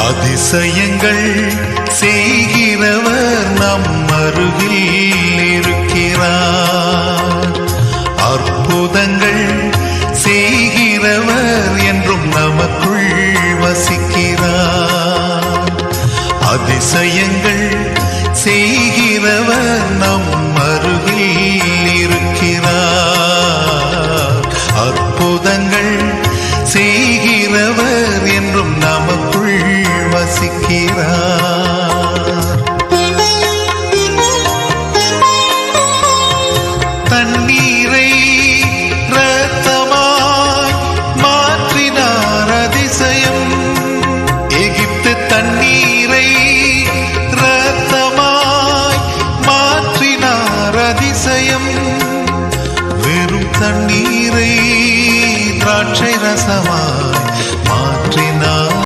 அதிசயங்கள் செய்கிறவர் நம் அருகில் இருக்கிறார். அற்புதங்கள் செய்கிறவர் என்றும் நமக்குள் வசிக்கிறார். அதிசயங்கள் செய்கிறவர் நம் அருகில் இருக்கிறார். அற்புதங்கள் செய்கிறவர் என்றும் நமக்குள் வசிக்கிறார். தண்ணீரை இரத்தமாய் மாற்றினார் அதிசயம். எகிப்து தண்ணீரை இரத்தமாய் மாற்றினார் அதிசயம். வெறும் தண்ணீரை திராட்சை ரசமாய்